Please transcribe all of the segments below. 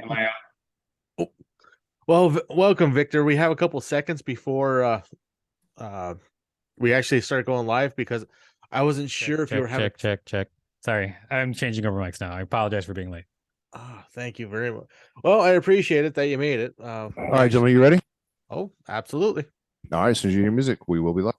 Am I Oh, well, welcome, Victor. We have a couple seconds before uh, we actually start going live because I wasn't check, sure if you were check, having. check, check, check? Sorry, I'm changing over mics now. I apologize for being late. Thank you very much. Well, I appreciate it that you made it. All We right, actually. gentlemen, you ready? Oh, absolutely. All right, as soon as you hear music, we will be live.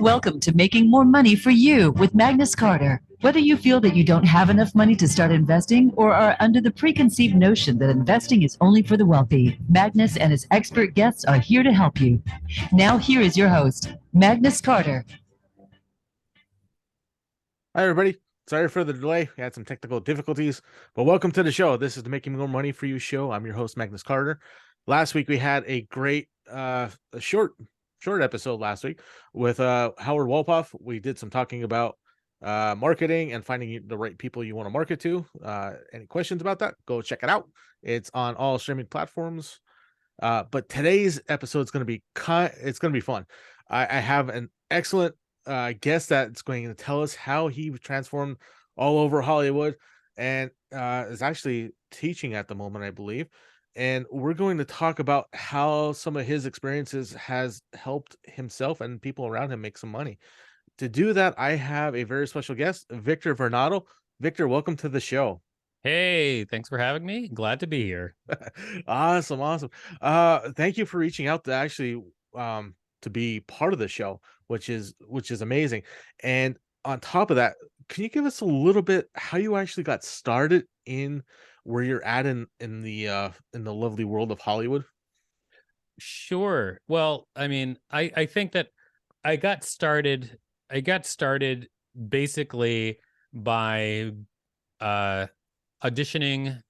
Welcome to Making More Money for You with Magnus Carter. Whether you feel that you don't have enough money to start investing or are under the preconceived notion that investing is only for the wealthy, Magnus and his expert guests are here to help you. Now, here is your host, Magnus Carter. Hi, everybody. Sorry for the delay. We had some technical difficulties, but welcome to the show. This is the Making More Money for You show. I'm your host, Magnus Carter. Last week we had a great, a short episode last week with Howard Wolpoff. We did some talking about marketing and finding the right people you want to market to. Any questions about that? Go check it out. It's on all streaming platforms. But today's episode is going to be it's going to be fun. I have an excellent guest that's going to tell us how he transformed all over Hollywood and is actually teaching at the moment, I believe. And we're going to talk about how some of his experiences has helped himself and people around him make some money. To do that, I have a very special guest, Victor Vernado. Victor, welcome to the show. Hey, thanks for having me. Glad to be here. Awesome, awesome. Thank you for reaching out to actually to be part of the show, which is amazing. And on top of that, can you give us a little bit how you actually got started in where you're at in the lovely world of Hollywood? Sure. Well, I mean, I think that I got started. I got started basically by uh auditioning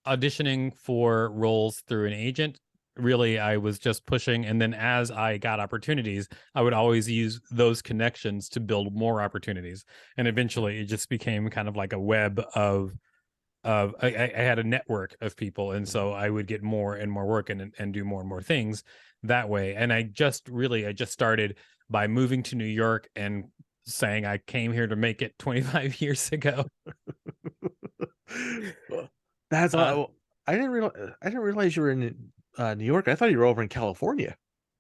auditioning for roles through an agent. Really, I was just pushing. And then as I got opportunities, I would always use those connections to build more opportunities. And eventually it just became kind of like a web of I had a network of people. And so I would get more and more work and do more and more things that way. And I just started by moving to New York and saying I came here to make it 25 years ago. Well, that's Uh, I didn't realize you were in New York. I thought you were over in California.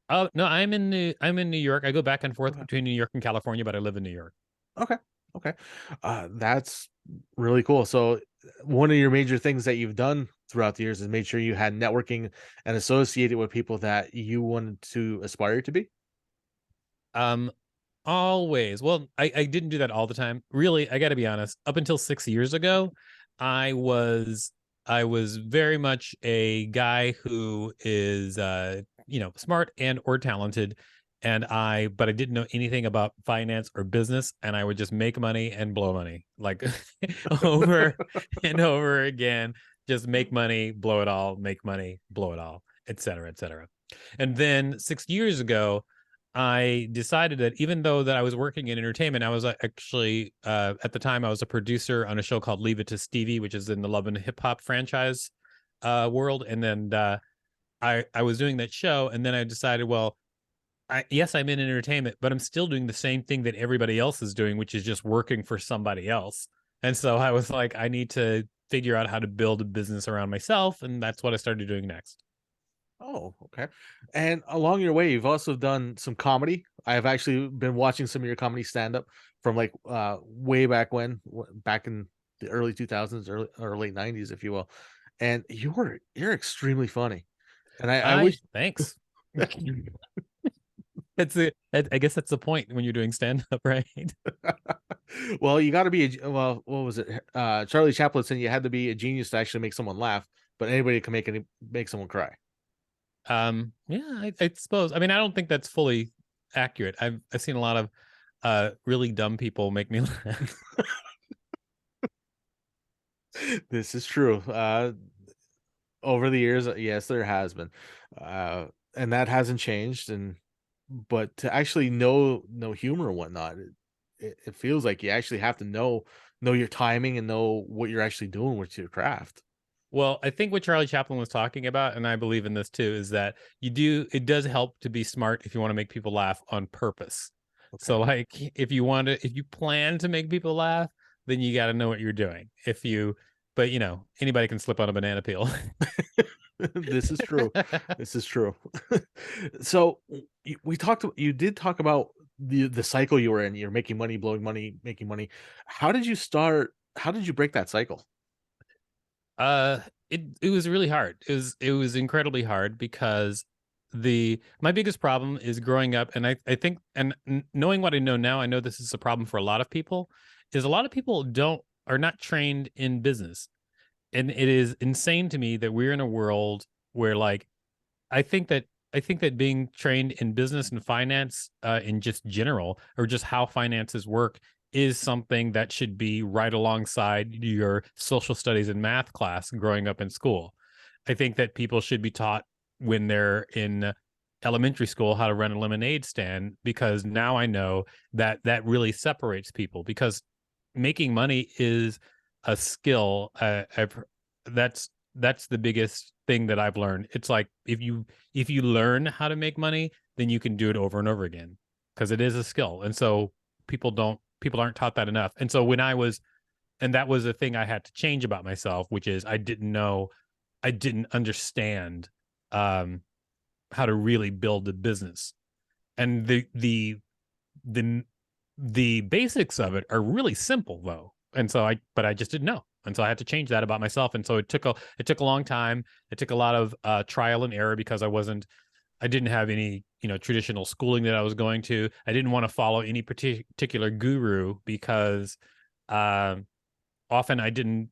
Oh no, I'm in New York. I go back and forth Okay. between New York and California, but I live in New York. Okay. Okay. That's really cool. So one of your major things that you've done throughout the years is made sure you had networking and associated with people that you wanted to aspire to be. Um, Always. Well, I didn't do that all the time. Really, I got to be honest. Up until 6 years ago, I was I was very much a guy who is smart and or talented, but I didn't know anything about finance or business, and I would just make money and blow money like over and over again. Just make money, blow it all, make money, blow it all, et cetera, et cetera. And then 6 years ago, I decided that even though that I was working in entertainment, I was actually at the time I was a producer on a show called Leave It to Stevie, which is in the Love and Hip Hop franchise world. And then I was doing that show, and then I decided, well, yes, I'm in entertainment, but I'm still doing the same thing that everybody else is doing, which is just working for somebody else. And so I was like, I need to figure out how to build a business around myself, and that's what I started doing next. Oh, okay. And along your way, you've also done some comedy. I've actually been watching some of your comedy stand up from like way back when, back in the early 2000s, early or late 90s, if you will. And you're extremely funny. And I I wish thanks. I guess that's the point when you're doing stand up, right? well, you got to be well, what was it? Charlie Chaplin said you had to be a genius to actually make someone laugh, but anybody can make someone cry. Yeah, I suppose. I mean, I don't think that's fully accurate. I've seen a lot of really dumb people make me laugh. This is true. Over the years, yes, there has been. And that hasn't changed. And but to actually know humor and whatnot, it feels like you actually have to know your timing and know what you're actually doing with your craft. Well, I think what Charlie Chaplin was talking about, and I believe in this too, is that it does help to be smart if you want to make people laugh on purpose. Okay. So like if you plan to make people laugh, then you got to know what you're doing. But anybody can slip on a banana peel. This is true. This is true. So you did talk about the cycle you were in. You're making money, blowing money, making money. How did you start? How did you break that cycle? It was really hard. It was incredibly hard because my biggest problem is growing up, and I think, and knowing what I know now, I know this is a problem for a lot of people, is a lot of people are not trained in business. And it is insane to me that we're in a world where, like, I think that being trained in business and finance, in just general, or just how finances work, is something that should be right alongside your social studies and math class growing up in school. I think that people should be taught when they're in elementary school how to run a lemonade stand, because now I know that that really separates people, because making money is a skill. That's the biggest thing that I've learned. It's like if you learn how to make money, then you can do it over and over again, because it is a skill. And so people aren't taught that enough. And so and that was the thing I had to change about myself, which is I didn't understand um how to really build a business. And the the basics of it are really simple though. And so I just didn't know. And so I had to change that about myself. And so it took a long time. It took a lot of trial and error, because I didn't have any, traditional schooling that I was going to. I didn't want to follow any particular guru, because often I didn't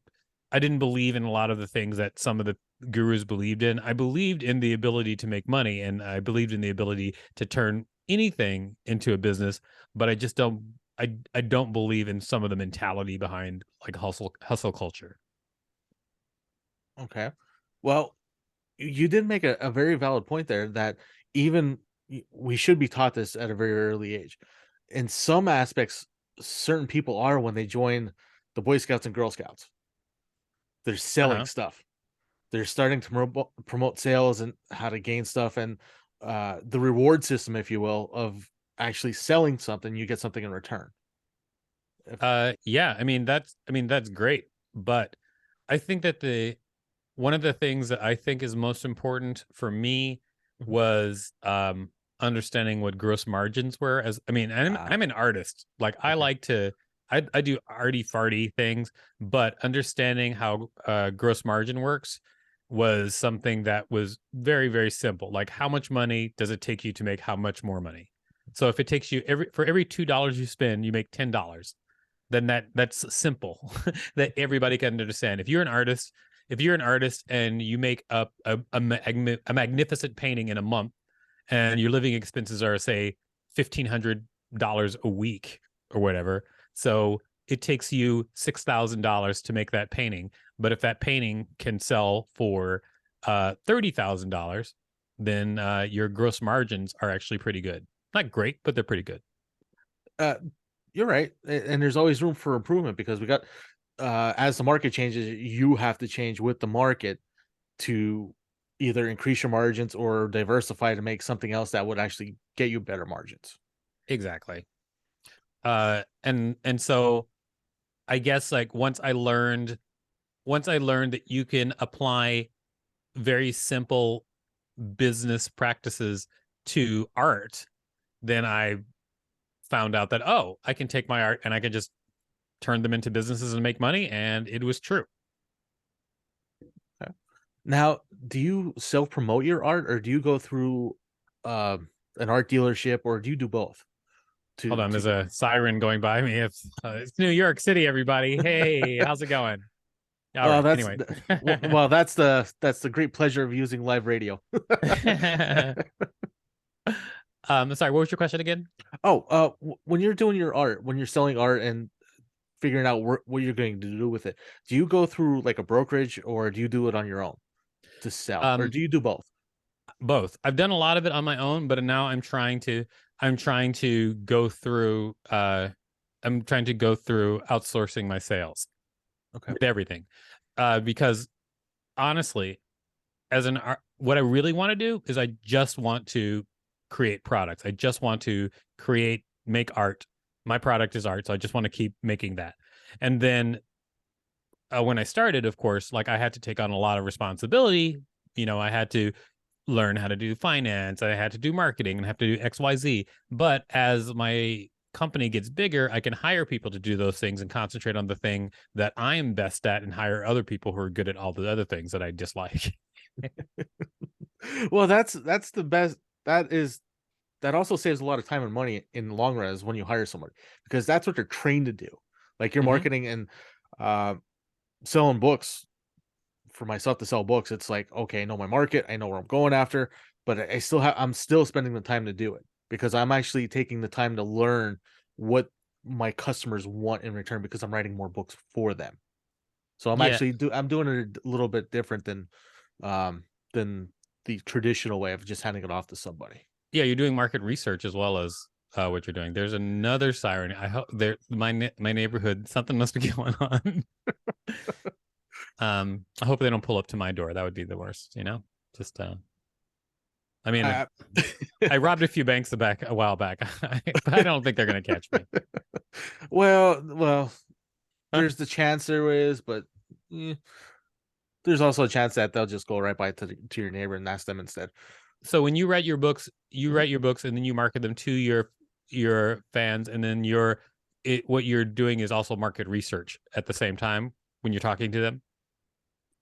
believe in a lot of the things that some of the gurus believed in. I believed in the ability to make money, and I believed in the ability to turn anything into a business, but I don't believe in some of the mentality behind, like, hustle culture. Okay. Well, you did make a very valid point there that even we should be taught this at a very early age. In some aspects, certain people are when they join the Boy Scouts and Girl Scouts. They're selling Uh-huh. stuff. They're starting to promote sales and how to gain stuff, and the reward system, if you will, of actually selling something, you get something in return. Yeah, that's great, but I think that the one of the things that I think is most important for me Mhm. was understanding what gross margins were. As I mean, Ah, I'm an artist. Like, I okay. like to I do arty farty things, but understanding how gross margin works was something that was very, very simple. Like, how much money does it take you to make how much more money? So if it takes you every $2 you spend, you make $10, then that's simple. That everybody can understand. If you're an artist and you make a magnificent painting in a month, and your living expenses are, say, $1,500 a week or whatever, so it takes you $6,000 to make that painting. But if that painting can sell for $30,000, then your gross margins are actually pretty good. Not great, but they're pretty good. Uh, you're right, and there's always room for improvement because we got as the market changes, you have to change with the market to either increase your margins or diversify to make something else that would actually get you better margins. Exactly. And so I guess, like, once I learned that you can apply very simple business practices to art, then I found out that, oh, I can take my art and I can just turn them into businesses and make money, and it was true. Okay. Now, do you self promote your art, or do you go through uh, an art dealership, or do you do both? Hold To on, to there's a siren going by me. It's New York City, everybody. Hey, how's it going? All well, right. Anyway. well, that's the great pleasure of using live radio. Sorry, what was your question again? Oh, when you're doing your art, when you're selling art and figuring out what you're going to do with it, do you go through like a brokerage, or do you do it on your own to sell, or Um, do you do both? Both. I've done a lot of it on my own, but now I'm trying to go through outsourcing my sales Okay. with everything. Because honestly, as an art, what I really want to do is I just want to create products. I just want to make art. My product is art, so I just want to keep making that. And then when I started, of course, like I had to take on a lot of responsibility. I had to learn how to do finance. I had to do marketing and have to do XYZ. But as my company gets bigger, I can hire people to do those things and concentrate on the thing that I am best at and hire other people who are good at all the other things that I dislike. Well, that's the best. That also saves a lot of time and money in the long run is when you hire somebody, because that's what they're trained to do. Like your Mhm. marketing and selling books, for myself to sell books, it's like, okay, I know my market, I know where I'm going after, but I'm still spending the time to do it because I'm actually taking the time to learn what my customers want in return because I'm writing more books for them. So Yeah. I'm doing it a little bit different than the traditional way of just handing it off to somebody. Yeah, you're doing market research as well as what you're doing. There's another siren. I hope my neighborhood, something must be going on. I hope they don't pull up to my door. That would be the worst, Just I mean, I, I robbed a few banks a while back, but I don't think they're gonna catch me. well, Huh? there's the chance there is, but there's also a chance that they'll just go right by to your neighbor and ask them instead. So when you write your books, Mhm. and then you market them to your fans, and then what you're doing is also market research at the same time when you're talking to them.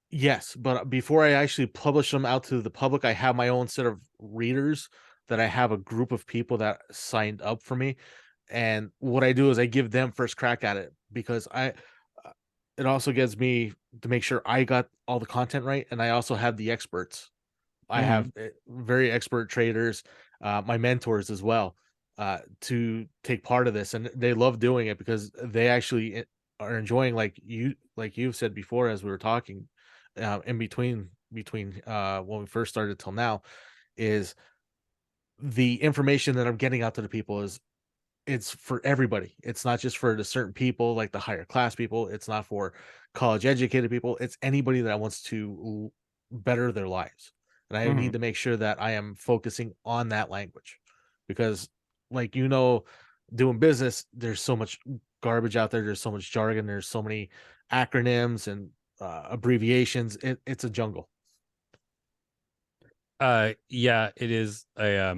Yes, but before I actually publish them out to the public, I have my own set of readers that I have a group of people that signed up for me. And what I do is I give them first crack at it because uh, it also gets me to make sure I got all the content right. And I also have the experts. I Mm-hmm. have very expert traders, my mentors as well, to take part of this, and they love doing it because they actually are enjoying, like you've said before as we were talking, in between when we first started till now, is the information that I'm getting out to the people is it's for everybody. It's not just for the certain people, like the higher class people. It's not for college educated people. It's anybody that wants to better their lives. And I Mm-hmm. need to make sure that I am focusing on that language because, like, doing business, there's so much garbage out there. There's so much jargon. There's so many acronyms and abbreviations. It's a jungle. Yeah, it is I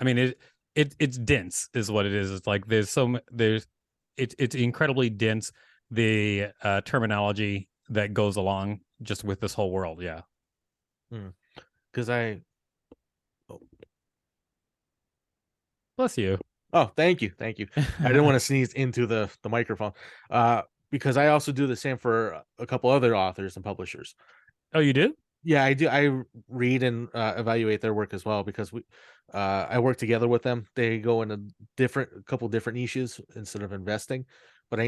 mean it's dense is what it is. It's like it's incredibly dense, the terminology that goes along just with this whole world. Yeah. Because oh, Bless you. oh, thank you, thank you. I didn't want to sneeze into the microphone, because I also do the same for a couple other authors and publishers. Oh, you do? Yeah, I do. I read and evaluate their work as well because I work together with them. They go in a couple different niches instead of investing, but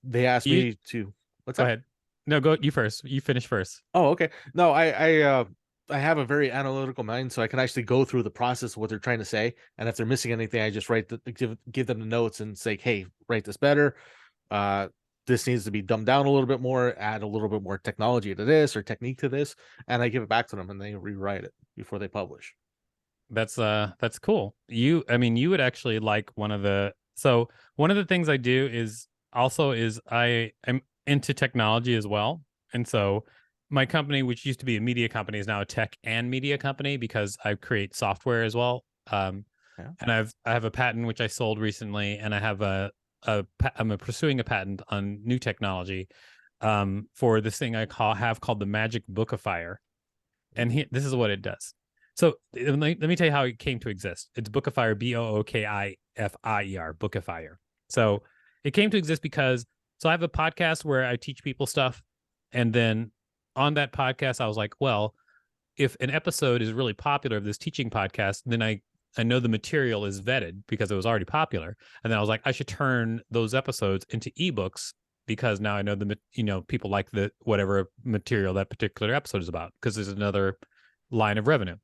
they asked You me to. What's go that? ahead. No, go you first. You finish first. Oh, okay. No, I have a very analytical mind, so I can actually go through the process of what they're trying to say, and if they're missing anything, I just give them the notes and say, "Hey, write this better. Uh, this needs to be dumbed down a little bit more. Add a little bit more technology to this or technique to this," and I give it back to them, and they rewrite it before they publish. That's cool. I mean, you would actually like one of the things I do is I am into technology as well. And so my company, which used to be a media company, is now a tech and media company because I create software as well. Yeah. And I have a patent which I sold recently, and I have I'm pursuing a patent on new technology for this thing have called the Magic Bookifier. And this is what it does. So let me tell you how it came to exist. It's Bookifier, Bookifier, Bookifier. So it came to exist because I have a podcast where I teach people stuff, and then on that podcast, I was like, well, if an episode is really popular of this teaching podcast, then I know the material is vetted because it was already popular, and then I was like, I should turn those episodes into ebooks because now I know people like the whatever material that particular episode is about because there's another line of revenue.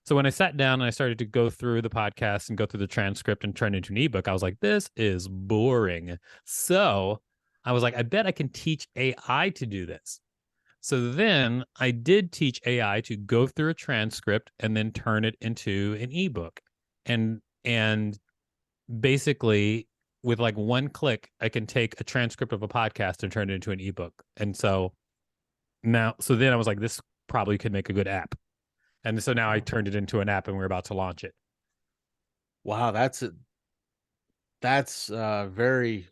So when I sat down and I started to go through the podcast and go through the transcript and turn it into an ebook, I was like, this is boring. So I was like, I bet I can teach AI to do this. So then I did teach AI to go through a transcript and then turn it into an ebook. And basically with like one click, I can take a transcript of a podcast and turn it into an ebook. And so then I was like, this probably could make a good app. And so now I turned it into an app and we're about to launch it. Wow, that's very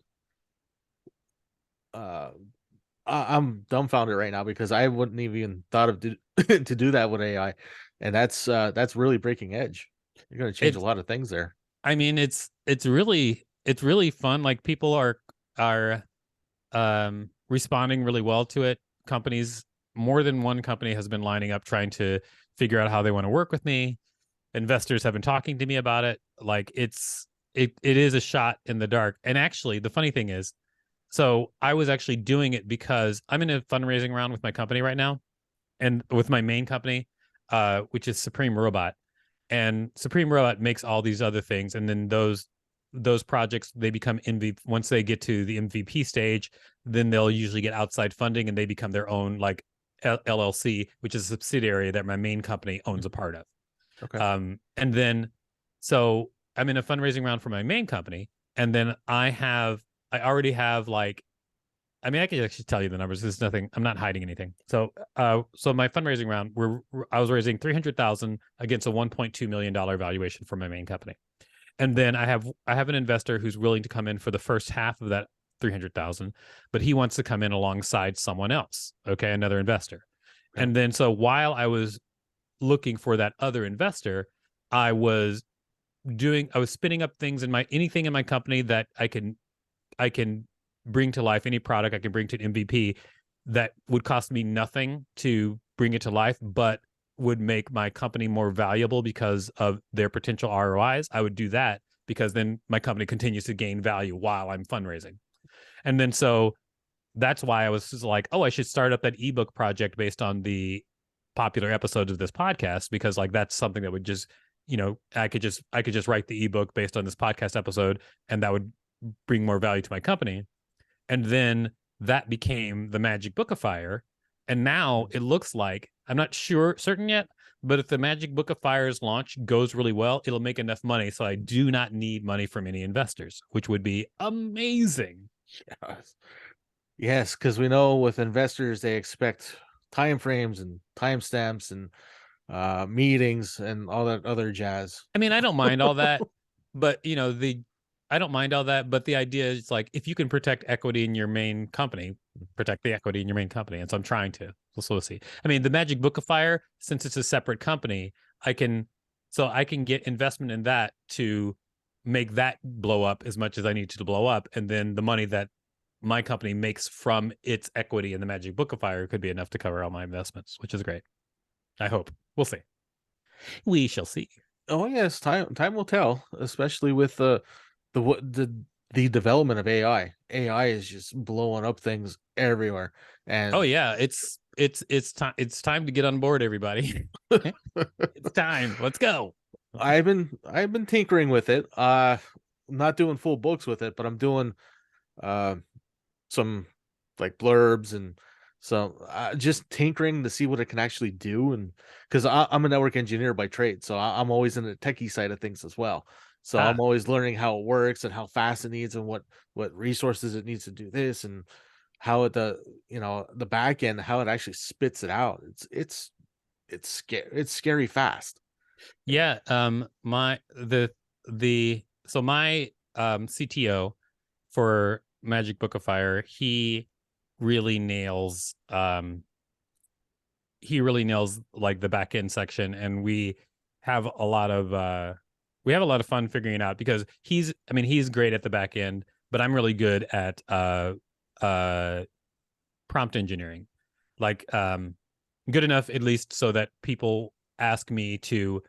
I'm dumbfounded right now because I wouldn't even thought of to do that with AI, and that's really breaking edge. You're going to change a lot of things there. I mean, it's really fun. Like people are responding really well to it. Companies, more than one company has been lining up trying to figure out how they want to work with me. Investors have been talking to me about it. Like it is a shot in the dark. And actually, the funny thing is, so I was actually doing it because I'm in a fundraising round with my company right now, and with my main company, which is Supreme Robot. And Supreme Robot makes all these other things, and then those projects, they become MVP. Once they get to the MVP stage, then they'll usually get outside funding, and they become their own like LLC, which is a subsidiary that my main company owns a part of. Okay. And then so I'm in a fundraising round for my main company, and then I already have like, I mean, I can actually tell you the numbers. There's nothing. I'm not hiding anything. So my fundraising round, I was raising 300,000 against a 1.2 million dollar valuation for my main company, and then I have an investor who's willing to come in for the first half of that 300,000, but he wants to come in alongside someone else. Okay, another investor, Okay. and then so while I was looking for that other investor, I was spinning up things anything in my company that I can bring to life, any product I can bring to an MVP that would cost me nothing to bring it to life, but would make my company more valuable because of their potential ROIs. I would do that because then my company continues to gain value while I'm fundraising. And then so that's why I was just like, oh, I should start up that ebook project based on the popular episodes of this podcast, because like that's something that would just, I could just write the ebook based on this podcast episode, and that would bring more value to my company. And then that became the Magic Bookifier. And now it looks like, I'm not certain yet, but if the Magic Bookifier's launch goes really well, it'll make enough money so I do not need money from any investors, which would be amazing. Yes, because we know with investors they expect time frames and timestamps and meetings and all that other jazz. I mean, I don't mind all that, but I don't mind all that, but the idea is like, if you can protect equity in your main company, protect the equity in your main company. And so I'm trying to. We'll see. I mean, the Magic Bookifier, since it's a separate company, I can get investment in that to make that blow up as much as I need to blow up. And then the money that my company makes from its equity in the Magic Bookifier could be enough to cover all my investments, which is great. I hope. We'll see. We shall see. Oh yes, time will tell, especially with the development of AI. AI is just blowing up things everywhere. And oh yeah, it's time to get on board, everybody. It's time. Let's go. I've been tinkering with it. I'm not doing full books with it, but I'm doing some like blurbs and some just tinkering to see what it can actually do. And because I'm a network engineer by trade, so I'm always in the techie side of things as well. So I'm always learning how it works and how fast it needs and what resources it needs to do this, and how the back end, how it actually spits it out. It's scary fast. Yeah. My CTO for Magic Bookifier, he really nails like the back end section, and we have a lot of fun figuring it out, because he's great at the back end, but I'm really good at prompt engineering, like good enough at least so that people ask me to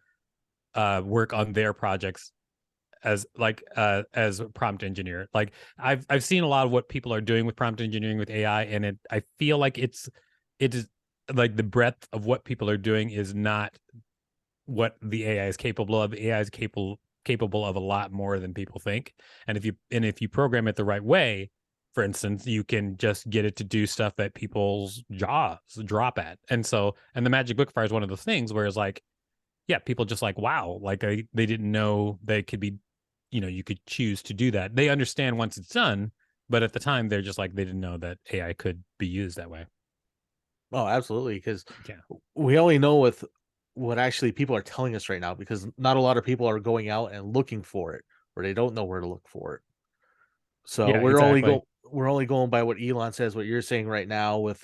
work on their projects as a prompt engineer. Like I've seen a lot of what people are doing with prompt engineering with AI, and I feel like it is like the breadth of what people are doing is not what the AI is capable of. AI is capable of a lot more than people think. And if you program it the right way, for instance, you can just get it to do stuff that people's jaws drop at. And the magic book fire is one of those things where it's like, yeah, people just like, wow, like they didn't know they could be, you could choose to do that. They understand once it's done, but at the time they're just like, they didn't know that AI could be used that way. Oh, absolutely. Because Yeah. we only know with what actually people are telling us right now, because not a lot of people are going out and looking for it, or they don't know where to look for it. So Yeah, exactly. we're only going by what Elon says, what you're saying right now with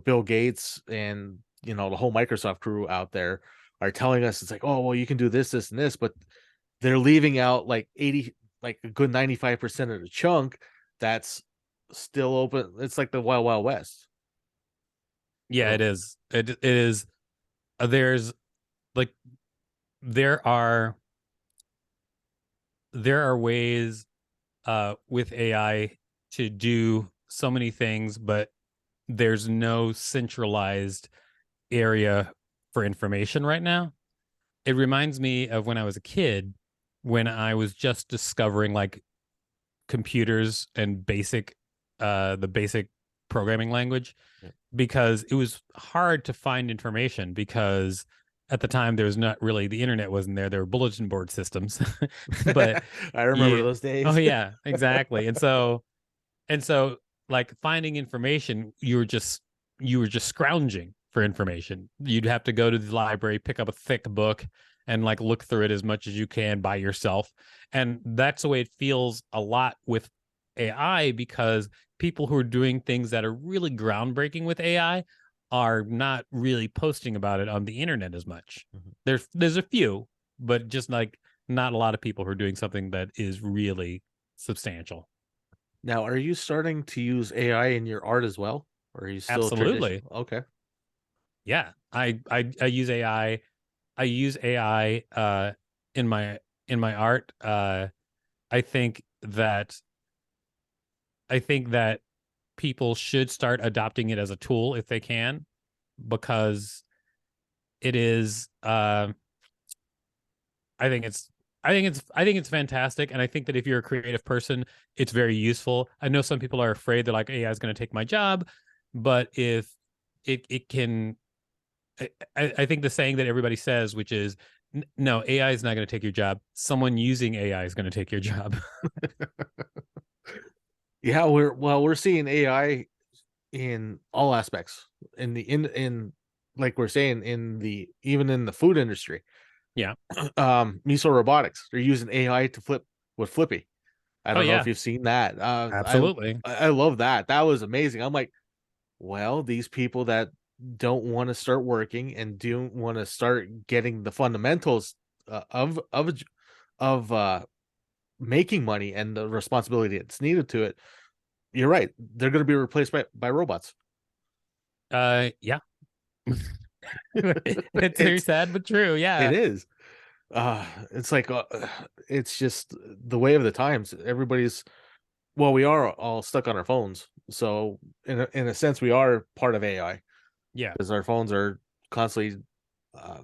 Bill Gates and the whole Microsoft crew out there are telling us. It's like, oh well, you can do this, this, and this, but they're leaving out like 80, like a good 95% of the chunk that's still open. It's like the Wild Wild West. Yeah, Or it is. It is. There's like there are ways with AI to do so many things, but there's no centralized area for information right now. It reminds me of when I was a kid, when I was just discovering like computers and the basic programming language, Yeah. because it was hard to find information, because at the time there was not really, the internet wasn't there. There were bulletin board systems. But I remember you those oh days. yeah, exactly. And so like finding information, you were just scrounging for information. You'd have to go to the library, pick up a thick book, and like look through it as much as you can by yourself. And that's the way it feels a lot with AI, because people who are doing things that are really groundbreaking with AI are not really posting about it on the internet as much. Mhm. There's a few, but just like not a lot of people who are doing something that is really substantial. Now, are you starting to use AI in your art as well? Or are you still Absolutely. traditional? Okay. Yeah. I use AI. I use AI in my art. I think that I think that people should start adopting it as a tool if they can, because it is I think it's I think it's fantastic, and I think that if you're a creative person, it's very useful. I know some people are afraid, they're like, AI is going to take my job, but if it can, I think the saying that everybody says, which is, no, AI is not going to take your job. Someone using AI is going to take your job. Yeah, we're seeing AI in all aspects, in like we're saying, in the even in the food industry. Yeah. Miso Robotics, they're using AI to flip with Flippy. I Oh don't know if yeah, you've seen that. absolutely. I love that. That was amazing. I'm like, well, these people that don't want to start working and don't want to start getting the fundamentals of making money and the responsibility that's needed to it, you're right. They're going to be replaced by robots. Yeah. It's very it's sad but true. it Yeah. is. It's like it's just the way of the times. Everybody's well, we are all stuck on our phones, so in a sense, we are part of AI Yeah. because our phones are constantly uh,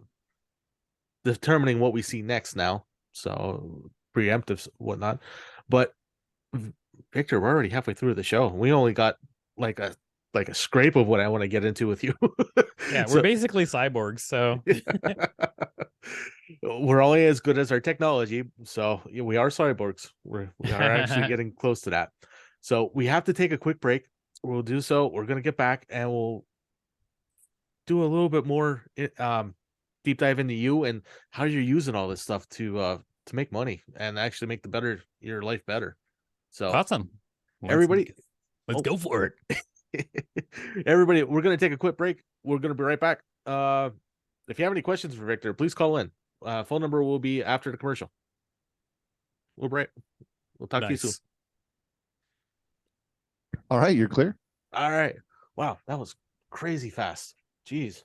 determining what we see next now. So preemptive whatnot. But Victor, we're already halfway through the show. We only got like a scrape of what I want to get into with you. Yeah, we're So basically cyborgs, so we're only as good as our technology. So yeah, we are cyborgs. We are actually getting close to that. So we have to take a quick break. We'll do so. We're gonna get back and we'll do a little bit more deep dive into you and how you're using all this stuff to make money and actually make your life better. So awesome. everybody, Let's oh, go for it. everybody, we're gonna take a quick break. We're gonna be right back. If you have any questions for Victor, please call in. Phone number will be after the commercial. We'll talk to you soon. Nice. All right, you're clear. All right. Wow, that was crazy fast. Jeez.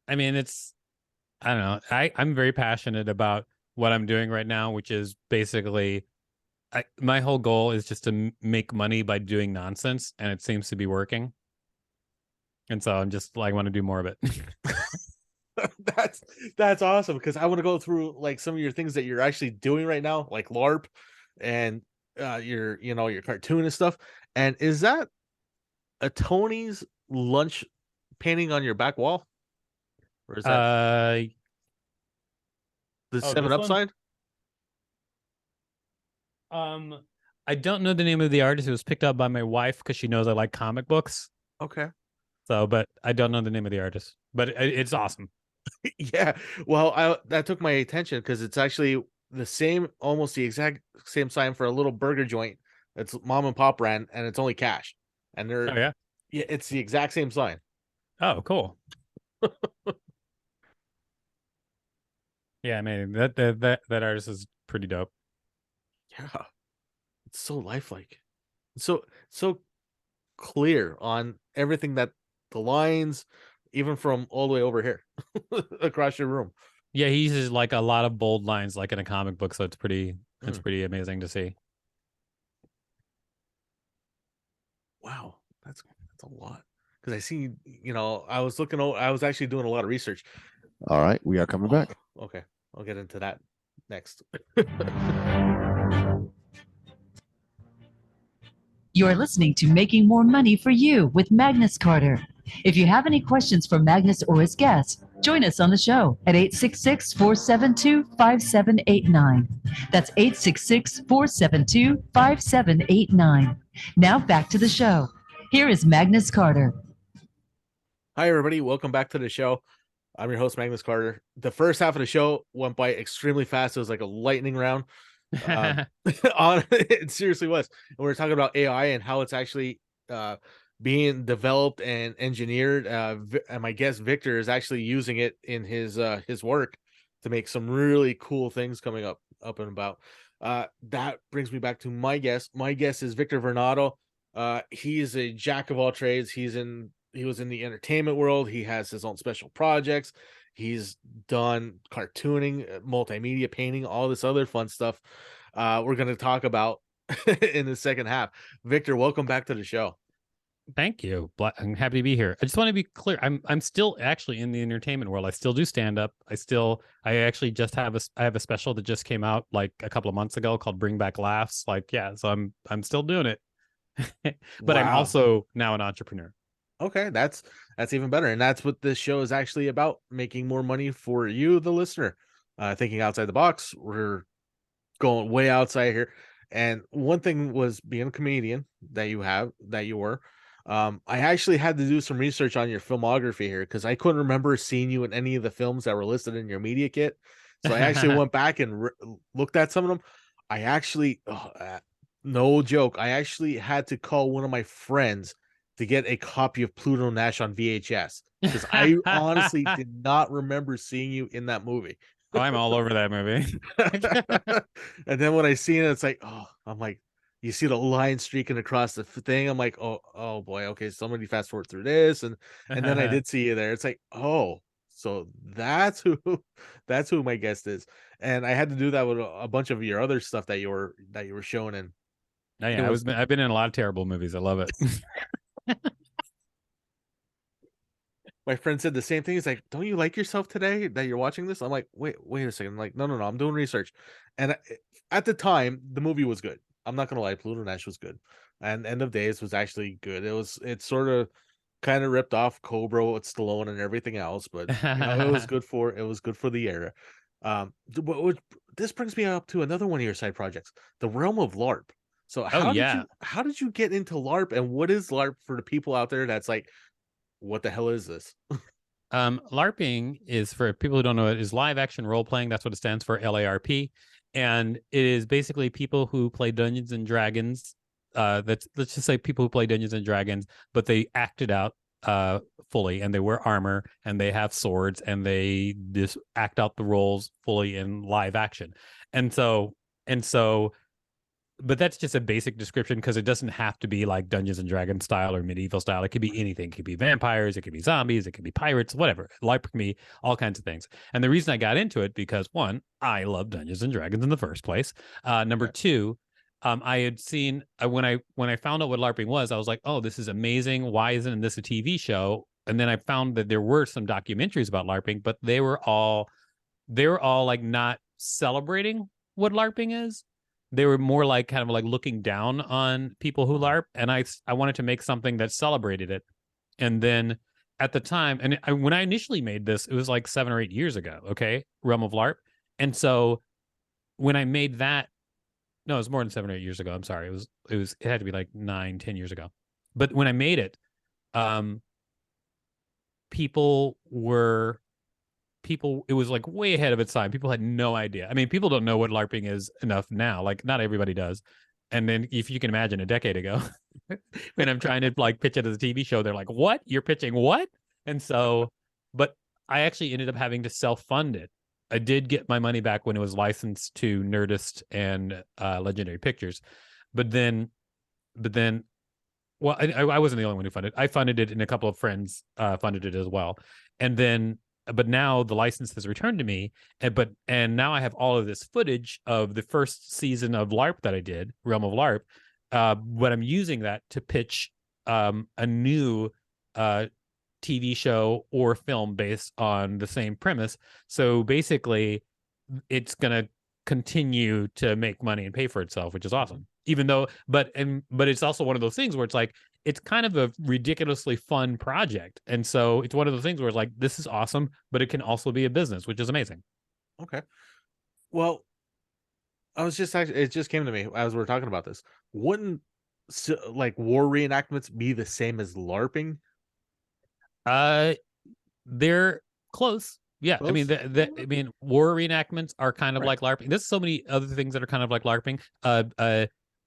I mean, I don't know. I'm very passionate about what I'm doing right now, which is basically my whole goal is just to make money by doing nonsense, and it seems to be working. And so I'm just like, I want to do more of it. That's awesome, because I want to go through like some of your things that you're actually doing right now, like LARP and your cartoon and stuff. And is that a Tony's lunch painting on your back wall, or is that Uh, the oh, Seven this Up one. sign? Um, I don't know the name of the artist. It was picked up by my wife because she knows I like comic books. Okay. So, but I don't know the name of the artist. But it's awesome. Yeah. Well, that took my attention because it's actually the same, almost the exact same sign for a little burger joint that's mom and pop brand, and it's only cash. And Oh they're yeah. yeah, it's the exact same sign. Oh, cool. Yeah, man, that artist is pretty dope. Yeah. It's so lifelike. So clear on everything, that the lines, even from all the way over here across your room. Yeah, he uses like a lot of bold lines, like in a comic book, so it's Mm. pretty amazing to see. Wow, that's a lot. Because I see, I was I was actually doing a lot of research. All right, we are coming back. Okay, I'll get into that next. You're listening to Making More Money for You with Magnus Carter. If you have any questions for Magnus or his guests, join us on the show at 866-472-5789. That's 866-472-5789. Now back to the show. Here is Magnus Carter. Hi, everybody. Welcome back to the show. I'm your host, Magnus Carter. The first half of the show went by extremely fast. It was like a lightning round. It seriously was. And we were talking about AI and how it's actually being developed and engineered. And my guest Victor is actually using it in his work to make some really cool things coming up and about. That brings me back to my guest. My guest is Victor Vernado. He is a jack of all trades. He was in the entertainment world. He has his own special projects. He's done cartooning, multimedia painting, all this other fun stuff. We're going to talk about in the second half. Victor, welcome back to the show. Thank you. I'm happy to be here. I just want to be clear. I'm still actually in the entertainment world. I still do stand up. I actually just have a special that just came out like a couple of months ago called Bring Back Laughs. Like, yeah, so I'm still doing it. But I'm Wow. also now an entrepreneur. Okay, that's even better. And that's what this show is actually about, making more money for you, the listener. Thinking outside the box. We're going way outside here. And one thing was being a comedian that you were. I actually had to do some research on your filmography here because I couldn't remember seeing you in any of the films that were listed in your media kit. So I actually went back and looked at some of them. I actually, no joke, I actually had to call one of my friends to get a copy of Pluto Nash on VHS because I honestly did not remember seeing you in that movie. Oh, I'm all over that movie. And then when I seen it, it's like, oh, I'm like, you see the line streaking across the thing. I'm like, oh boy, okay, somebody fast forward through this, and then I did see you there. It's like, oh, so that's who my guest is, and I had to do that with a bunch of your other stuff that you were showing in. Oh, yeah, I've been in a lot of terrible movies. I love it. My friend said the same thing. He's like, "Don't you like yourself today that you're watching this?" I'm like, "Wait a second." I'm like, no, I'm doing research. And at the time, the movie was good. I'm not gonna lie, Pluto Nash was good, and End of Days was actually good. It's sort of kind of ripped off Cobra with Stallone and everything else, but it was good for the era. This brings me up to another one of your side projects, the realm of LARP. So how did you get into LARP, and what is LARP for the people out there that's like, what the hell is this? LARPing is, for people who don't know it, is live action role playing. That's what it stands for, LARP. And it is basically people who play Dungeons and Dragons. Let's just say people who play Dungeons and Dragons, but they act it out fully, and they wear armor and they have swords and they just act out the roles fully in live action. And so but that's just a basic description because it doesn't have to be like Dungeons and Dragons style or medieval style. It could be anything. It could be vampires, it could be zombies, it could be pirates, whatever. LARP can be all kinds of things. And the reason I got into it because, one, I love Dungeons and Dragons in the first place. Number two, I had seen when I found out what LARPing was, I was like, oh, this is amazing. Why isn't this a TV show? and then I found that there were some documentaries about LARPing, but they were all like not celebrating what LARPing is. They were more like kind of like looking down on people who LARP, and I wanted to make something that celebrated it. And then at the time, and when I initially made this, it was like 7 or 8 years ago. Okay, Realm of LARP, and so when I made that, no, it was more than 7 or 8 years ago. I'm sorry, it had to be like 9, 10 years ago. But when I made it, um, people were it was like way ahead of its time. People had no idea. I mean, people don't know what LARPing is enough now. Like, not everybody does. And then if you can imagine a decade ago, when I'm trying to like pitch it as a TV show, they're like, what? You're pitching what? And so, but I actually ended up having to self-fund it. I did get my money back when it was licensed to Nerdist and Legendary Pictures. But then, well, I wasn't the only one who funded it. I funded it, and a couple of friends funded it as well. And then, but now the license has returned to me, and now I have all of this footage of the first season of LARP that I did, Realm of LARP. But I'm using that to pitch a new TV show or film based on the same premise. So basically, it's gonna continue to make money and pay for itself, which is awesome. Even though, but it's also one of those things where it's like, it's kind of a ridiculously fun project. And so it's one of those things where it's like, this is awesome, but it can also be a business, which is amazing. Okay. Well, it just came to me as we were talking about this. Wouldn't like war reenactments be the same as LARPing? They're close. Yeah, Close? I mean, I mean, war reenactments are kind of Right. like LARPing. There's so many other things that are kind of like LARPing.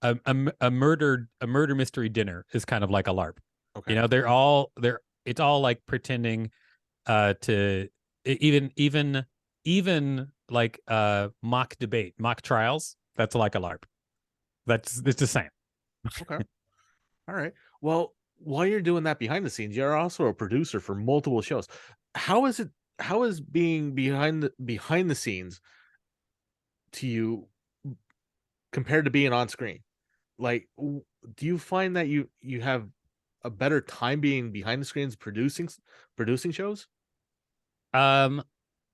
A murder mystery dinner is kind of like a LARP. Okay. You know, it's all like pretending to even like mock debate, mock trials. That's like a LARP. It's the same. Okay. All right. Well, while you're doing that behind the scenes, you're also a producer for multiple shows. How is being behind the scenes to you compared to being on screen? Like, do you find that you have a better time being behind the screens producing shows? Um,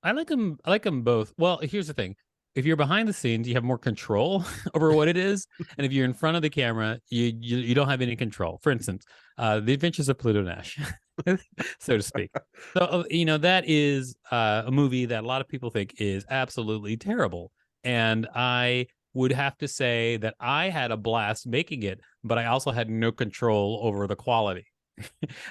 I like them. I like them both. Well, here's the thing: if you're behind the scenes, you have more control over what it is, and if you're in front of the camera, you don't have any control. For instance, The Adventures of Pluto Nash, so to speak. So that is a movie that a lot of people think is absolutely terrible, and I would have to say that I had a blast making it, but I also had no control over the quality.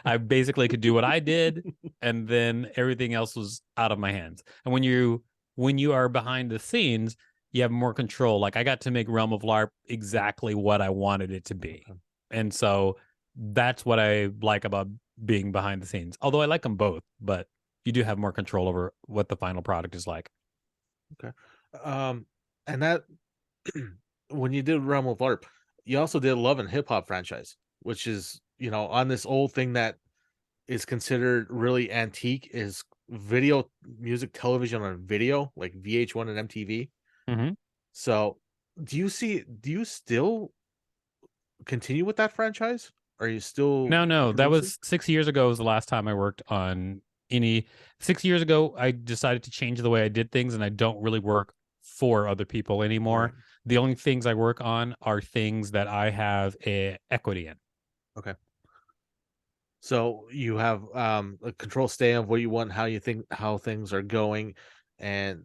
I basically could do what I did, and then everything else was out of my hands. And when you are behind the scenes, you have more control. Like, I got to make Realm of LARP exactly what I wanted it to be. Okay. And so that's what I like about being behind the scenes. Although I like them both, but you do have more control over what the final product is like. Okay. And that when you did Realm of LARP, you also did Love and Hip Hop franchise, which is, on this old thing that is considered really antique, is video music television on video, like VH1 and MTV. Mm-hmm. So do you still continue with that franchise? Are you still No, that producing? was 6 years ago was the last time I worked on any. 6 years ago, I decided to change the way I did things, and I don't really work for other people anymore. Right. The only things I work on are things that I have a equity in. Okay. So you have a control stay of what you want, how you think how things are going, and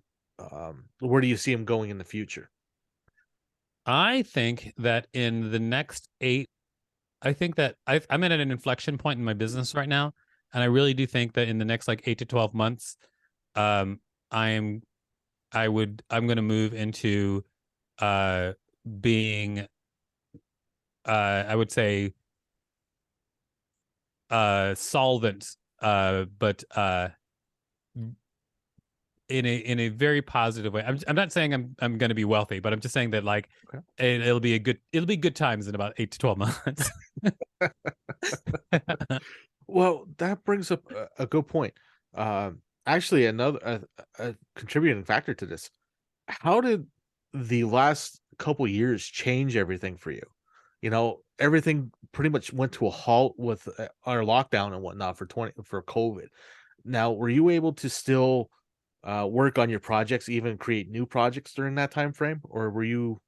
where do you see them going in the future? I think that in the next 8, I think that I'm at an inflection point in my business right now, and I really do think that in the next like 8 to 12 months, um, I'm going to move into being I would say solvent, but in a very positive way. I'm not saying I'm going to be wealthy, but I'm just saying that like Okay. it'll be good times in about 8 to 12 months. Well, that brings up a good point. Actually, another a contributing factor to this. How did the last couple years change everything for you? everything pretty much went to a halt with our lockdown and whatnot for COVID. Now, were you able to still work on your projects, even create new projects during that time frame, or were you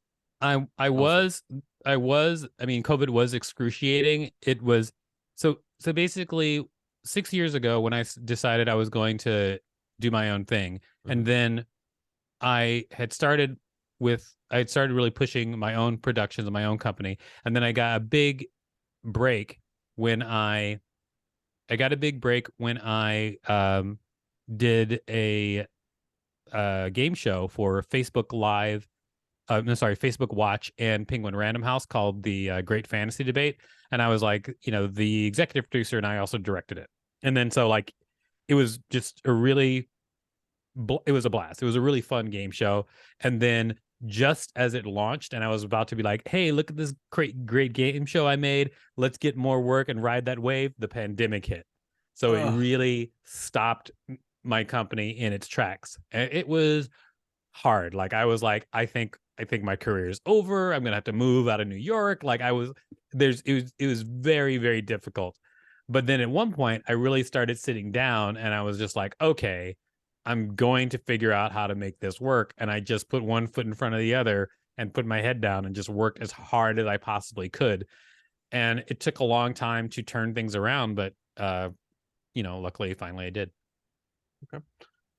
I elsewhere? was I was I mean, COVID was excruciating. It was so basically 6 years ago when I decided I was going to do my own thing, Mhm. and then I had started really pushing my own productions and my own company, and then I got a big break when I got a big break when I did a game show for Facebook Live, no, sorry, Facebook Watch and Penguin Random House called the Great Fantasy Debate, and I was like, the executive producer, and I also directed it, and then so like it was just a really it was a blast. It was a really fun game show, and then just as it launched, and I was about to be like, "Hey, look at this great game show I made. Let's get more work and ride that wave." The pandemic hit, so it Ugh. really stopped my company in its tracks, and it was hard. Like I was like, I think my career is over. I'm gonna have to move out of New York. Like I was it was very, very difficult. But then at one point I really started sitting down and I was just like, okay, I'm going to figure out how to make this work. And I just put one foot in front of the other and put my head down and just worked as hard as I possibly could. And it took a long time to turn things around, but luckily finally I did. Okay.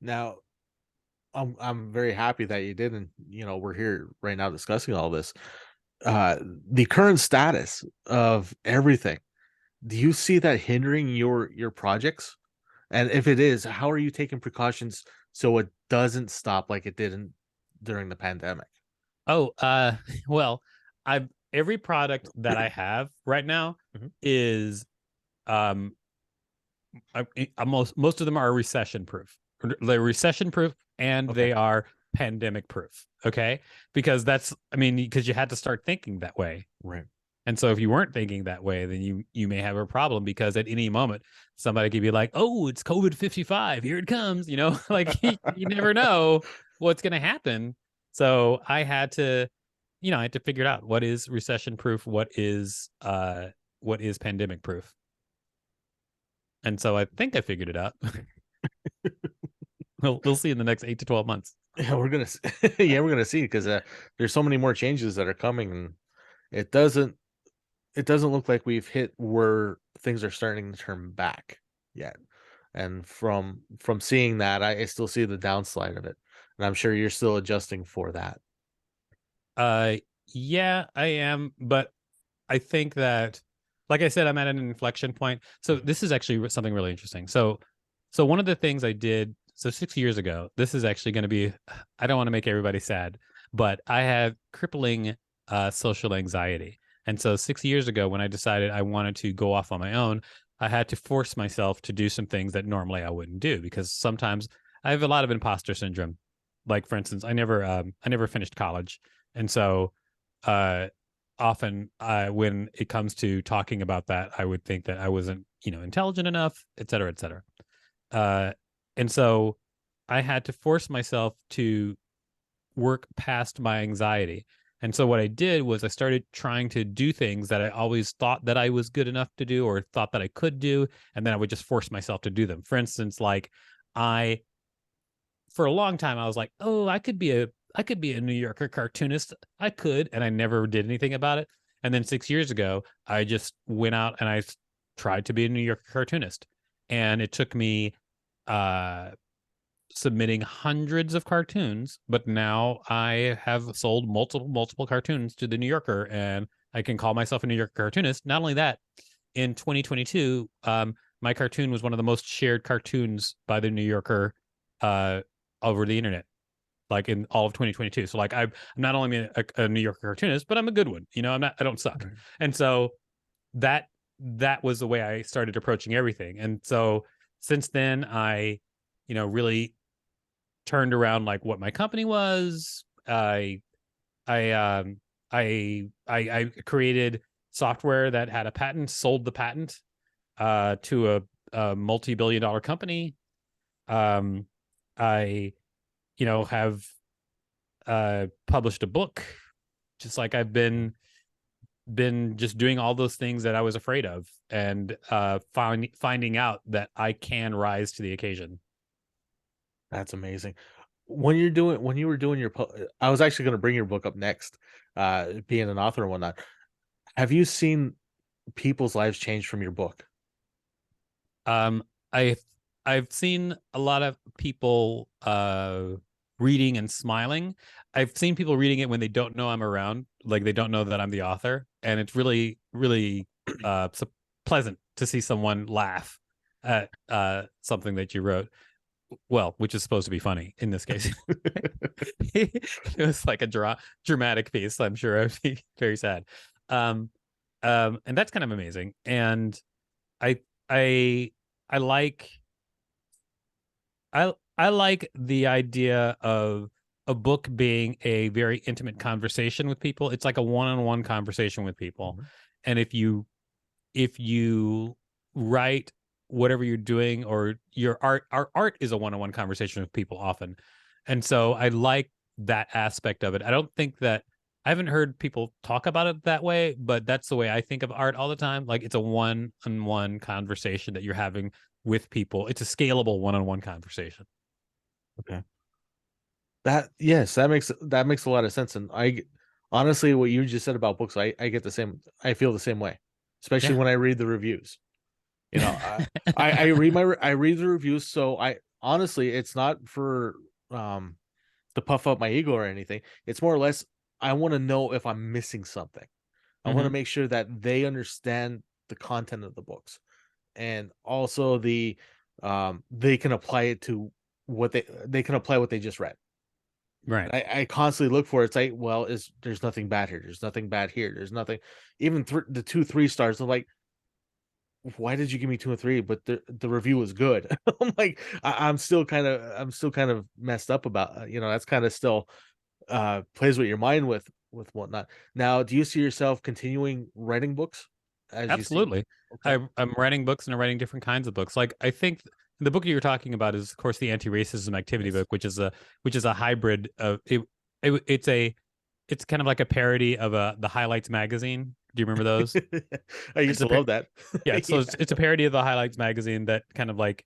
Now, I'm very happy that you did, and we're here right now discussing all this. Uh, the current status of everything. Do you see that hindering your projects? And if it is, how are you taking precautions so it doesn't stop like it did during the pandemic? Oh, well, I've every product that I have right now Mhm. is um most of them are recession proof. They're recession proof and Okay. they are pandemic proof. Okay? Because because you had to start thinking that way. Right. And so if you weren't thinking that way, then you may have a problem because at any moment somebody could be like, "Oh, it's COVID 55. Here it comes." Like you never know what's going to happen. So I had to figure it out. What is recession proof? What is pandemic proof? And so I think I figured it out. We'll see in the next 8 to 12 months. Yeah, yeah, we're gonna see because there's so many more changes that are coming, and it doesn't it doesn't look like we've hit where things are starting to turn back yet. And from seeing that, I still see the downslide of it, and I'm sure you're still adjusting for that. Uh yeah, I am, but I think that, like I said, I'm at an inflection point. So Mhm. this is actually something really interesting. So one of the things I did, so 6 years ago, this is actually going to be, I don't want to make everybody sad, but I have crippling social anxiety. And so 6 years ago, when I decided I wanted to go off on my own, I had to force myself to do some things that normally I wouldn't do because sometimes I have a lot of imposter syndrome. Like for instance, I never finished college, and so uh often when it comes to talking about that, I would think that I wasn't, intelligent enough, et cetera, et cetera. Uh, and so I had to force myself to work past my anxiety. And so what I did was I started trying to do things that I always thought that I was good enough to do or thought that I could do, and then I would just force myself to do them. For instance, like I for a long time I was like, "Oh, I could be a New Yorker cartoonist. I could," and I never did anything about it. And then 6 years ago, I just went out and tried to be a New Yorker cartoonist. And it took me uh submitting hundreds of cartoons, but now I have sold multiple cartoons to the New Yorker and I can call myself a New Yorker cartoonist. Not only that, in 2022, my cartoon was one of the most shared cartoons by the New Yorker uh, over the internet, like in all of 2022. So like I'm not only a New Yorker cartoonist, but I'm a good one. I don't suck. Right. And so that that was the way I started approaching everything. And so since then, I really turned around like what my company was. I I created software that had a patent, sold the patent to a multi-billion-dollar company. Um, I, have published a book, just like I've been been just doing all those things that I was afraid of, and finding out that I can rise to the occasion. That's amazing. When you were doing your, I was actually going to bring your book up next, being an author and whatnot. Have you seen people's lives change from your book? Um, I I've seen a lot of people reading and smiling. I've seen people reading it when they don't know I'm around, like they don't know that I'm the author, and it's really, really pleasant to see someone laugh at something that you wrote. Well, which is supposed to be funny in this case. It was like a dramatic piece. I'm sure I'd be very sad. Um, and that's kind of amazing. And I I I like I like the idea of a book being a very intimate conversation with people. It's like a one-on-one conversation with people. Mhm. And if you write whatever you're doing, or your art, our art is a one-on-one conversation with people often. And so I like that aspect of it. I don't think that I haven't heard people talk about it that way, but that's the way I think of art all the time. Like it's a one-on-one conversation that you're having with people. It's a scalable one-on-one conversation. Okay. Yes, that makes a lot of sense. And honestly, what you just said about books, I get the same. I feel the same way, especially Yeah. when I read the reviews. You know, I read the reviews. So I honestly, it's not for to puff up my ego or anything. It's more or less I want to know if I'm missing something. I want to Mhm. make sure that they understand the content of the books, and also they can apply it to what they can apply what they just read. Right. And I constantly look for it. It's like, well, there's nothing bad here. There's nothing bad here. There's nothing. Even the 2 3 stars. I'm like, why did you give me 2 and 3? But the review was good. I'm like, I'm still kind of messed up about that's kind of still plays with your mind with whatnot. Now, do you see yourself continuing writing books as you see? Absolutely. Okay. I'm writing books, and I'm writing different kinds of books. Like I think the book you're talking about is, of course, the anti-racism activity Yes. book, which is a hybrid of it's kind of like a parody of the Highlights magazine. Do you remember those? I used It's a to love that. yeah, so Yeah. it's a parody of the Highlights magazine that kind of like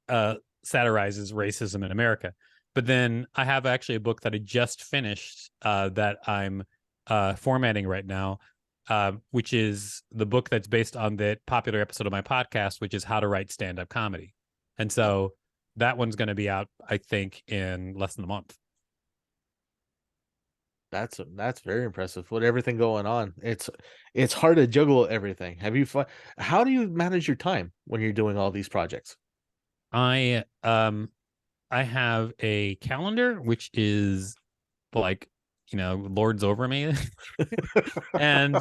uh satirizes racism in America. But then I have actually a book that I just finished that I'm formatting right now, which is the book that's based on the popular episode of my podcast, which is How to Write Stand-Up Comedy. And so that one's going to be out, I think, in less than a month. That's very impressive with everything going on. It's hard to juggle everything. How do you manage your time when you're doing all these projects? I I have a calendar which is like, lords over me. and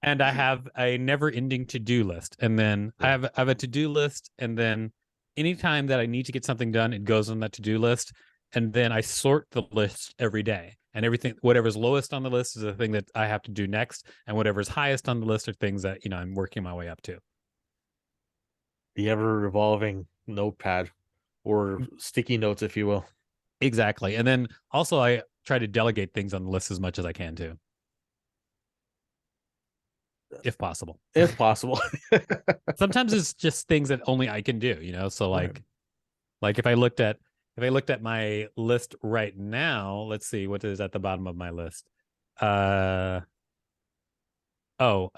and I have a never-ending to-do list. And then Yeah. I have a to-do list, and then anytime that I need to get something done, it goes on that to-do list. And then I sort the list every day. And everything, whatever's lowest on the list is the thing that I have to do next. And whatever's highest on the list are things that, I'm working my way up to. The ever revolving notepad or sticky notes, if you will. Exactly. And then also I try to delegate things on the list as much as I can too, if possible. If possible. Sometimes it's just things that only I can do, So Right. like if I looked at my list right now, let's see what is at the bottom of my list. Uh oh,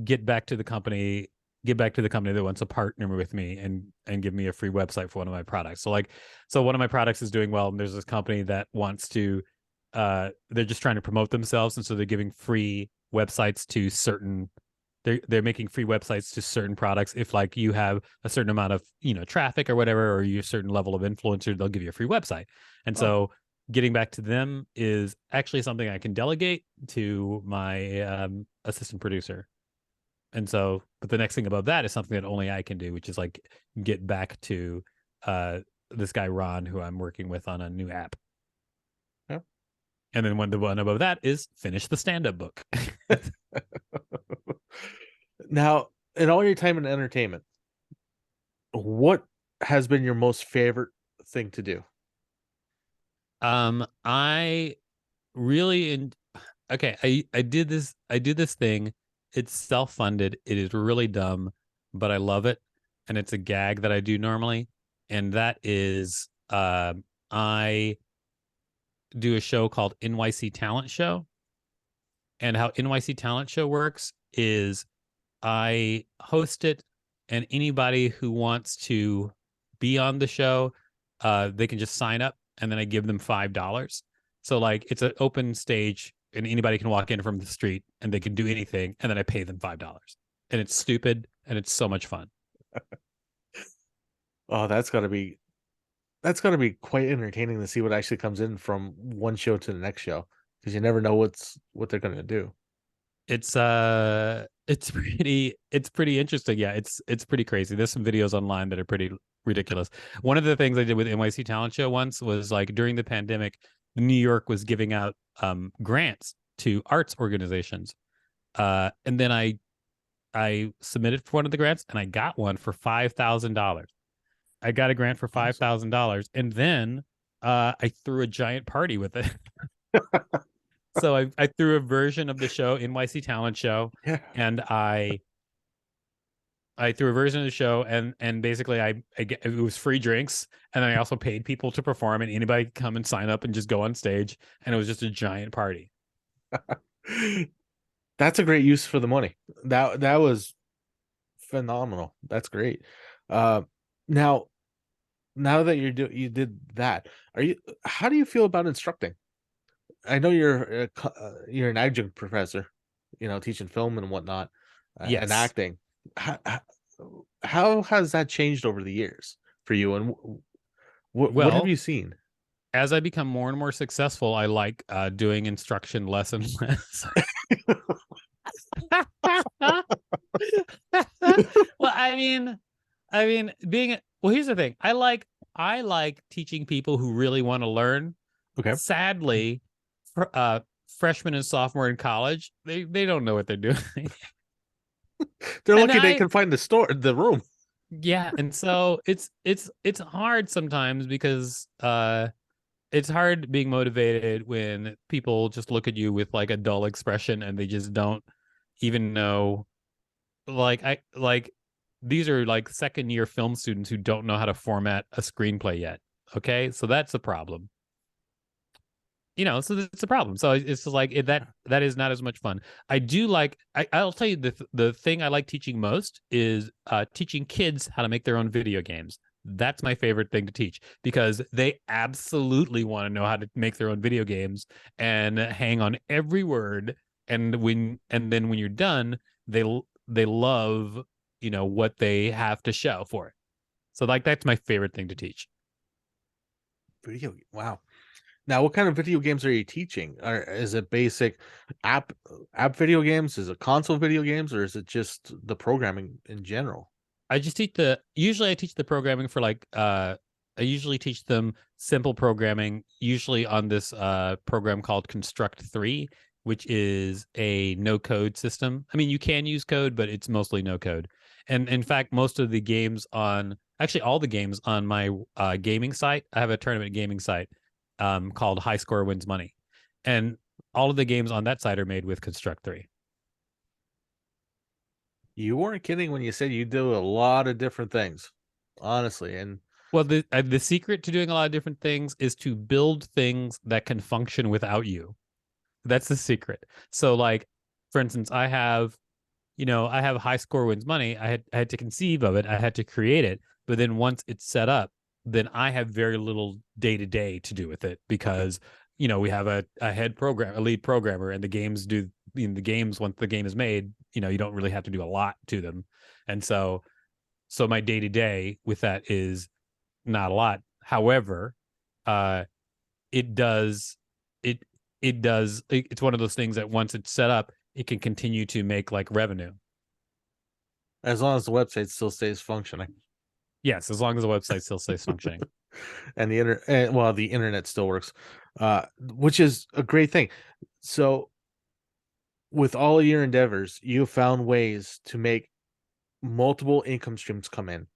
get back to the company, get back to the company that wants to partner with me and give me a free website for one of my products. So one of my products is doing well, and there's this company that wants to they're just trying to promote themselves, and so they're giving free websites to certain they're making free websites to certain products. If like you have a certain amount of traffic or whatever, or you're a certain level of influencer, they'll give you a free website. And Oh, so getting back to them is actually something I can delegate to my assistant producer. And so, but the next thing above that is something that only I can do, which is like get back to uh this guy Ron, who I'm working with on a new app. yeah. And then the one above that is finish the stand-up book. Now, in all your time in entertainment, what has been your most favorite thing to do? I really okay, I did this thing. It's self-funded. It is really dumb, but I love it. And it's a gag that I do normally. And that is I do a show called NYC Talent Show. And how NYC Talent Show works is I host it, and anybody who wants to be on the show, they can just sign up, and then I give them $5. So like it's an open stage, and anybody can walk in from the street, and they can do anything, and then I pay them $5. And it's stupid, and it's so much fun. Oh, that's gotta be quite entertaining to see what actually comes in from one show to the next show, because you never know what they're gonna do. It's pretty interesting. Yeah, it's pretty crazy. There's some videos online that are pretty ridiculous. One of the things I did with NYC Talent Show once was like during the pandemic, New York was giving out grants to arts organizations. And then I submitted for one of the grants, and I got one for $5,000. I got a grant for $5,000, and then I threw a giant party with it. So I threw a version of the show, NYC Talent Show, Yeah. and I threw a version of the show, and basically it was free drinks, and then I also paid people to perform, and anybody could come and sign up and just go on stage, and it was just a giant party. That's a great use for the money. That was phenomenal. That's great. Now that you did that, how do you feel about instructing? I know you're an adjunct professor, teaching film and whatnot, and Yes. acting. How has that changed over the years for you, and what have Well, you seen? as I become more and more successful, I like doing instruction less and less. Well, I mean, here's the thing. I like teaching people who really want to learn. Okay. Sadly, freshmen and sophomore in college, they don't know what they're doing. They're And lucky they can find the room. Yeah, and so it's hard sometimes because it's hard being motivated when people just look at you with like a dull expression and they just don't even know. Like these are like second year film students who don't know how to format a screenplay yet. Okay, so that's a problem. So it's a problem. So it's just like that is not as much fun. I do like. I'll tell you the thing I like teaching most is teaching kids how to make their own video games. That's my favorite thing to teach because they absolutely want to know how to make their own video games and hang on every word. And then when you're done, they love what they have to show for it. So like that's my favorite thing to teach. Wow. Now, what kind of video games are you teaching? Is it basic app video games? Is it console video games, or is it just the programming in general? Usually I teach the programming for I usually teach them simple programming, usually on this program called Construct 3, which is a no code system. I mean, you can use code, but it's mostly no code. And in fact, most of the games actually all the games on my gaming site, I have a tournament gaming site called High Score Wins Money. And all of the games on that site are made with Construct 3. You weren't kidding when you said you do a lot of different things, honestly. And well, the secret to doing a lot of different things is to build things that can function without you. That's the secret. So like, for instance, I have High Score Wins Money. I had to conceive of it. I had to create it. But then once it's set up, then I have very little day to day to do with it because, we have a lead programmer, and the games once the game is made, you don't really have to do a lot to them. And so my day to day with that is not a lot. However, it's one of those things that once it's set up, it can continue to make like revenue. As long as the website still stays functioning. Yes, as long as the website still stays functioning. And the internet still works, which is a great thing. So with all of your endeavors, you found ways to make multiple income streams come in,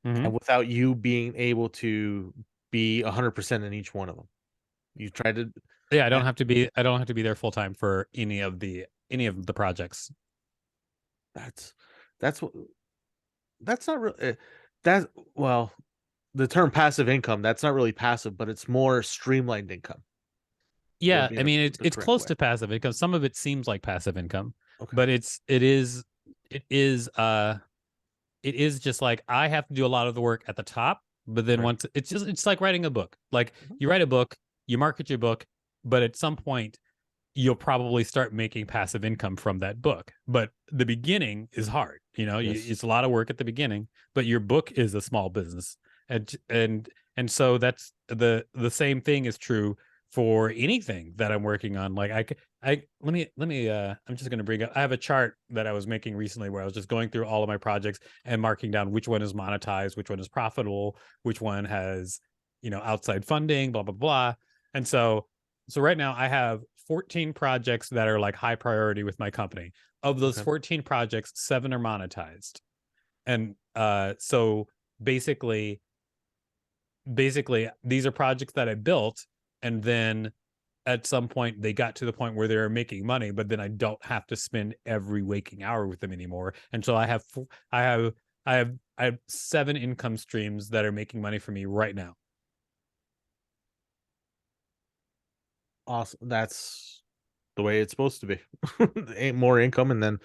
and without you being able to be 100% in each one of them. You tried to Yeah, I don't have to be there full time for any of the projects. That's that's what that's not really that well, the term passive income, that's not really passive, but it's more streamlined income. Would Yeah, be I mean the it's correct close way. to passive income. Some of it seems like passive income, Okay. but it is just like I have to do a lot of the work at the top, but then Right. once it's like writing a book. Like Mhm. you write a book, you market your book, but at some point you'll probably start making passive income from that book. But the beginning is hard. Yes. It's a lot of work at the beginning, but your book is a small business. And so that's the same thing is true for anything that I'm working on. Like let me I'm just going to bring up, I have a chart that I was making recently where I was just going through all of my projects and marking down which one is monetized, which one is profitable, which one has, outside funding, blah blah blah. And so right now I have 14 projects that are like high priority with my company. Of those Okay. 14 projects, 7 are monetized. And so basically these are projects that I built, and then at some point they got to the point where they're making money, but then I don't have to spend every waking hour with them anymore. And so I have I have 7 income streams that are making money for me right now. Awesome. That's the way it's supposed to be. Ain't more income and then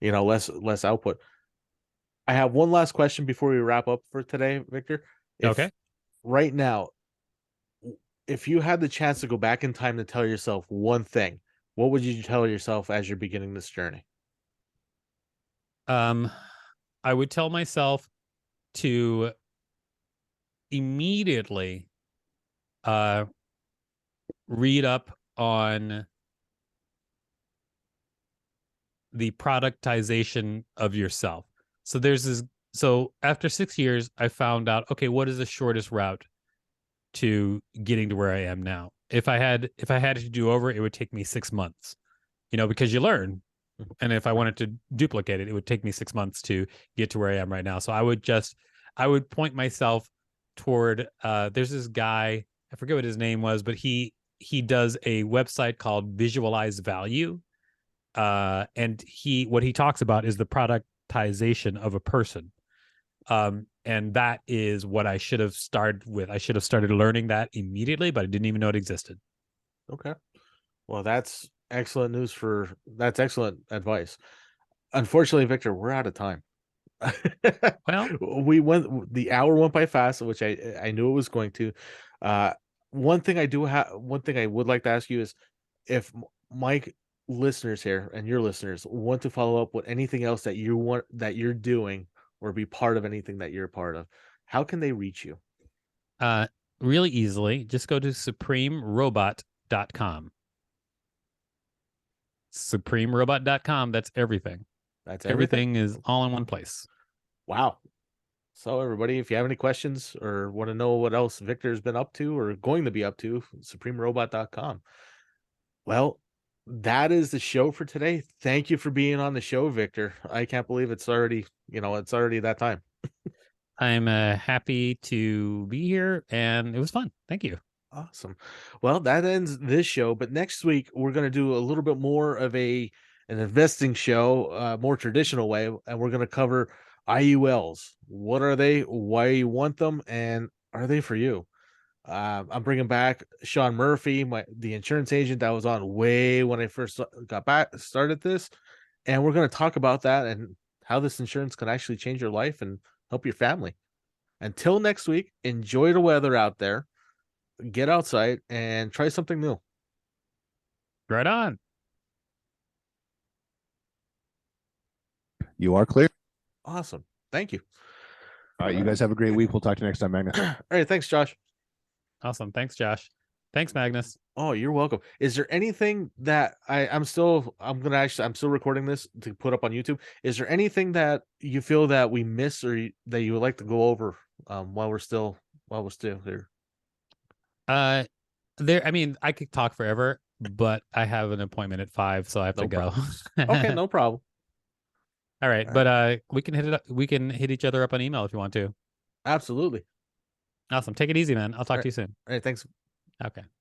less output. I have one last question before we wrap up for today, Victor. If Okay. right now, if you had the chance to go back in time to tell yourself one thing, what would you tell yourself as you're beginning this journey? Um I would tell myself to immediately uh read up on the productization of yourself. So there's this so after 6 years I found out, okay, what is the shortest route to getting to where I am now? If I had to do over, it would take me 6 months. Because you learn. And if I wanted to duplicate it, it would take me 6 months to get to where I am right now. So I would point myself toward there's this guy, I forget what his name was, but he does a website called Visualize Value. And what he talks about is the productization of a person. And that is what I should have started with. I should have started learning that immediately, but I didn't even know it existed. Okay. Well, that's excellent advice. Unfortunately, Victor, we're out of time. Well, The hour went by fast, which I knew it was going to. Uh, one thing I would like to ask you is if Mike listeners here and your listeners want to follow up with anything else that you're doing or be part of anything that you're a part of, how can they reach you? uh, really easily, just go to supremerobot.com. Supremerobot.com. That's everything. That's everything. Everything is all in one place. Wow. So everybody, if you have any questions or want to know what else Victor's been up to or going to be up to, supremerobot.com. Well, that is the show for today. Thank you for being on the show, Victor. I can't believe it's already that time. I'm happy to be here, and it was fun. Thank you. Awesome. Well, that ends this show, but next week we're going to do a little bit more of an investing show, more traditional way, and we're going to cover IULs. What are they? Why you want them? And are they for you? I'm bringing back Sean Murphy, the insurance agent that was on way when I first started this, and we're going to talk about that and how this insurance can actually change your life and help your family. Until next week, enjoy the weather out there, get outside, and try something new. Right on. You are clear. Awesome. Thank you. All right. You guys have a great week. We'll talk to you next time, Magnus. All right. Thanks, Josh. Awesome. Thanks, Josh. Thanks, Magnus. Oh, you're welcome. Is there anything that I'm still recording this to put up on YouTube. Is there anything that you feel that we miss or that you would like to go over while we're still here? I mean, I could talk forever, but I have an appointment at 5, so I have to No go. problem. Okay, no problem. All right, All but we can hit it up. We can hit each other up on email if you want to. Absolutely. Awesome. Take it easy, man. I'll talk All to you soon. right. Thanks. Okay.